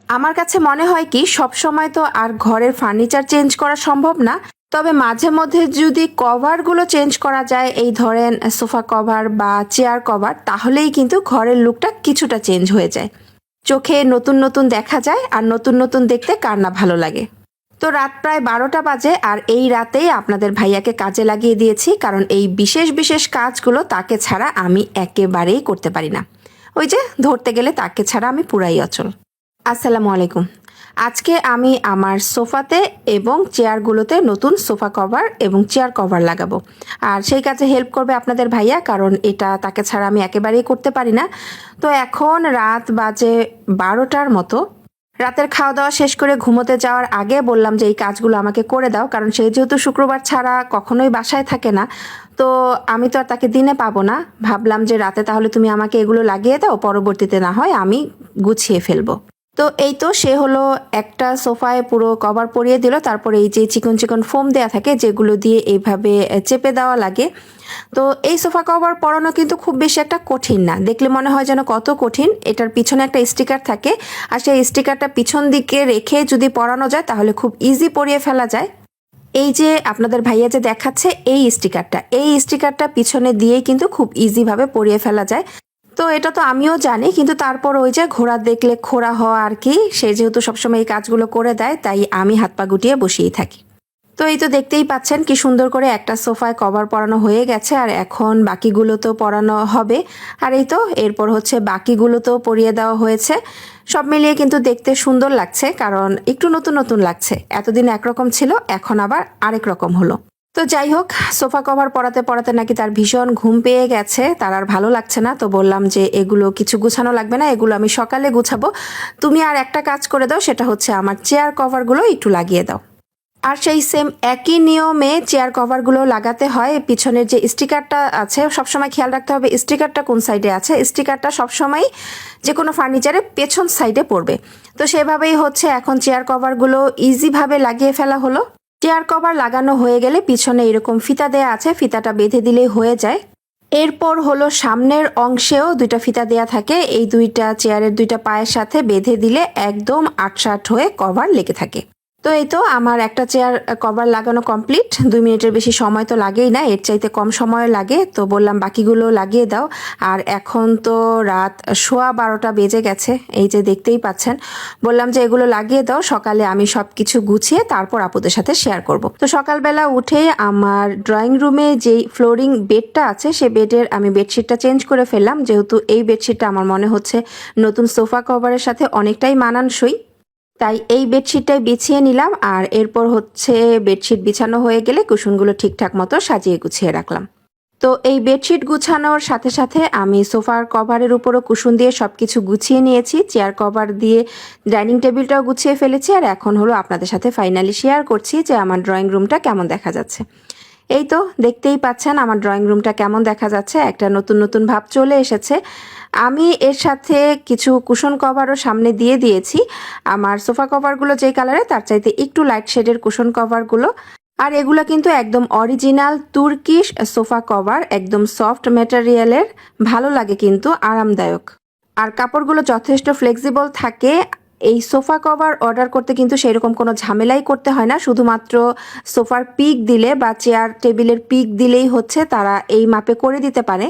আমার কাছে মনে হয় কি সব সময় তো আর ঘরের ফার্নিচার চেঞ্জ করা সম্ভব না, তবে মাঝে মধ্যে যদি কভারগুলো চেঞ্জ করা যায়, এই ধরেন সোফা কভার বা চেয়ার কভার, তাহলেই কিন্তু ঘরের লুকটা কিছুটা চেঞ্জ হয়ে যায়। চোখে নতুন নতুন দেখা যায়, আর নতুন নতুন দেখতে কার না ভালো লাগে। তো রাত প্রায় 12টা বাজে, আর এই রাতেই আপনাদের ভাইয়াকে কাজে লাগিয়ে দিয়েছি, কারণ এই বিশেষ বিশেষ কাজগুলো তাকে ছাড়া আমি একেবারেই করতে পারি না। ওই যে ধরতে গেলে তাকে ছাড়া আমি পুরাই অচল। আসসালামু আলাইকুম। আজকে আমি আমার সোফাতে এবং চেয়ারগুলোতে নতুন সোফা কভার এবং চেয়ার কভার লাগাবো, আর সেই কাজে হেল্প করবে আপনাদের ভাইয়া, কারণ এটা তাকে ছাড়া আমি একেবারেই করতে পারি না। তো এখন রাত বাজে 12টার মতো। রাতের খাওয়া দাওয়া শেষ করে ঘুমোতে যাওয়ার আগে বললাম যে এই কাজগুলো আমাকে করে দাও, কারণ সে যেহেতু শুক্রবার ছাড়া কখনোই বাসায় থাকে না, তো আমি তো আর তাকে দিনে পাবো না। ভাবলাম যে রাতে তাহলে তুমি আমাকে এগুলো লাগিয়ে দাও, পরবর্তীতে না হয় আমি গুছিয়ে ফেলবো। তো এই তো সে হলো একটা সোফায় পুরো কভার পরিয়ে দিল, তারপর এই যে চিকন চিকন ফোম দেয়া থাকে যেগুলো দিয়ে এইভাবে চেপে দেওয়া লাগে। তো এই সোফা কভার পরানো কিন্তু খুব বেশি একটা কঠিন না, দেখলে মনে হয় যেন কত কঠিন। এটার পিছনে একটা স্টিকার থাকে, আর সেই স্টিকারটা পিছন দিকে রেখে যদি পরানো যায় তাহলে খুব ইজি পরিয়ে ফেলা যায়। এই যে আপনাদের ভাইয়া যে দেখাচ্ছে এই স্টিকারটা পিছনে দিয়েই কিন্তু খুব ইজিভাবে পরিয়ে ফেলা যায়। তো এটা তো আমিও জানি, কিন্তু তারপর ওই যে ঘোড়া দেখলে খোড়া হওয়া আর কি, সে যেহেতু সবসময় এই কাজগুলো করে দেয়, তাই আমি হাত পা গুটিয়ে বসেই থাকি। তো এই তো দেখতেই পাচ্ছেন কি সুন্দর করে একটা সোফায় কভার পরানো হয়ে গেছে, আর এখন বাকিগুলো তো পরানো হবে। আর এই তো এরপর হচ্ছে বাকিগুলো তো পরিয়ে দেওয়া হয়েছে। সব মিলিয়ে কিন্তু দেখতে সুন্দর লাগছে, কারণ একটু নতুন নতুন লাগছে। এতদিন একরকম ছিল, এখন আবার আরেক রকম হলো। তো যাই হোক, সোফা কভার পরাতে পরাতে নাকি তার ভীষণ ঘুম পেয়ে গেছে, তার আর ভালো লাগছে না। তো বললাম যে এগুলো কিছু গুছানো লাগবে না, এগুলো আমি সকালে গুছাবো, তুমি আর একটা কাজ করে দাও, সেটা হচ্ছে আমার চেয়ার কভারগুলো একটু লাগিয়ে দাও। আর সেই সেম একই নিয়মে চেয়ার কভারগুলো লাগাতে হয়। পিছনের যে স্টিকারটা আছে সবসময় খেয়াল রাখতে হবে স্টিকারটা কোন সাইডে আছে। স্টিকারটা সবসময় যে কোনো ফার্নিচারে পেছন সাইডে পড়বে। তো সেভাবেই হচ্ছে এখন চেয়ার কভারগুলো ইজিভাবে লাগিয়ে ফেলা হলো। চেয়ার কভার লাগানো হয়ে গেলে পিছনে এরকম ফিতা দেয়া আছে, ফিতাটা বেঁধে দিলেই হয়ে যায়। এরপর হলো সামনের অংশেও দুইটা ফিতা দেয়া থাকে, এই দুইটা চেয়ারের দুইটা পায়ের সাথে বেঁধে দিলে একদম আটসাট হয়ে কভার লেগে থাকে। তো এই তো আমার একটা চেয়ার কভার লাগানো কমপ্লিট। 2 মিনিটের বেশি সময় তো লাগেই না, এর চাইতে কম সময় লাগে। তো বললাম বাকিগুলো লাগিয়ে দাও। আর এখন তো রাত 12:15 বেজে গেছে, এই যে দেখতেই পাচ্ছেন। বললাম যে এগুলো লাগিয়ে দাও, সকালে আমি সব কিছু গুছিয়ে তারপর আপুদের সাথে শেয়ার করব। তো সকালবেলা উঠে আমার ড্রয়িং রুমে যেই ফ্লোরিং বেডটা আছে সে বেডের আমি বেডশিটটা চেঞ্জ করে ফেললাম, যেহেতু এই বেডশিটটা আমার মনে হচ্ছে নতুন সোফা কভারের সাথে অনেকটাই মানানসই। তাই এই বেডশিটটাই বিছিয়ে নিলাম, আর এরপর হচ্ছে বেডশিট বিছানো হয়ে গেলে কুশনগুলো ঠিকঠাক মতো সাজিয়ে গুছিয়ে রাখলাম। তো এই বেডশিট গুছানোর সাথে সাথে আমি সোফার কভারের উপরও কুশন দিয়ে সব কিছু গুছিয়ে নিয়েছি, চেয়ার কভার দিয়ে ডাইনিং টেবিলটাও গুছিয়ে ফেলেছি। আর এখন হলো আপনাদের সাথে ফাইনালি শেয়ার করছি যে আমার ড্রয়িং রুমটা কেমন দেখা যাচ্ছে। এই তো দেখতেই পাচ্ছেন আমার ড্রয়িং রুমটা কেমন দেখা যাচ্ছে, একটা নতুন নতুন ভাব চলে এসেছে। আমি এর সাথে কিছু কুশন কভারও সামনে দিয়ে দিয়েছি। আমার সোফা কভারগুলো যেই কালারে তার চাইতে একটু লাইট শেডের কুশন কভারগুলো। আর এগুলো কিন্তু একদম অরিজিনাল তুর্কিশ সোফা কভার, একদম সফট ম্যাটেরিয়ালের, ভালো লাগে কিন্তু আরামদায়ক। আর কাপড়গুলো যথেষ্ট ফ্লেক্সিবল থাকে। এই সোফা কভার অর্ডার করতে কিন্তু সেরকম কোনো ঝামেলাই করতে হয় না, শুধুমাত্র সোফার পিক দিলে বা চেয়ার টেবিলের পিক দিলেই হচ্ছে তারা এই মাপে করে দিতে পারে।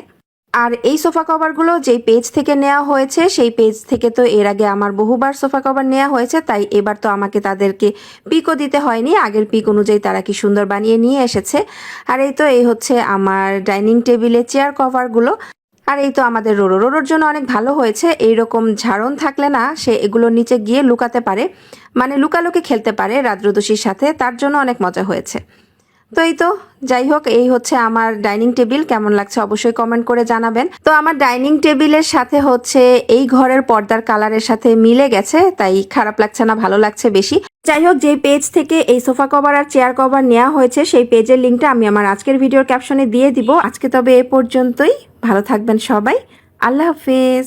আর এই সোফা কভারগুলো যেই পেজ থেকে নেওয়া হয়েছে সেই পেজ থেকে তো এর আগে আমার বহুবার সোফা কভার নেওয়া হয়েছে, তাই এবার তো আমাকে তাদেরকে পিকও দিতে হয়নি, আগের পিক অনুযায়ী তারা কি সুন্দর বানিয়ে নিয়ে এসেছে। আর এই তো এই হচ্ছে আমার ডাইনিং টেবিলে চেয়ার কভারগুলো। আর এই তো আমাদের রোরোর জন্য অনেক ভালো হয়েছে, এইরকম ঝাড়ন থাকলে না সে এগুলোর নিচে গিয়ে লুকাতে পারে, মানে লুকালুকি খেলতে পারে রাদ্রদোষীর সাথে, তার জন্য অনেক মজা হয়েছে। তো এই তো যাই হোক, এই হচ্ছে আমার ডাইনিং টেবিল, কেমন লাগছে অবশ্যই কমেন্ট করে জানাবেন। তো আমার ডাইনিং টেবিলের সাথে হচ্ছে এই ঘরের পর্দার কালারের সাথে মিলে গেছে, তাই খারাপ লাগছে না, ভালো লাগছে বেশি। যাই হোক, যে পেজ থেকে এই সোফা কভার আর চেয়ার কভার নেওয়া হয়েছে সেই পেজের লিঙ্কটা আমি আমার আজকের ভিডিওর ক্যাপশনে দিয়ে দিব। আজকে তবে এ পর্যন্তই, ভালো থাকবেন সবাই, আল্লাহ হাফেজ।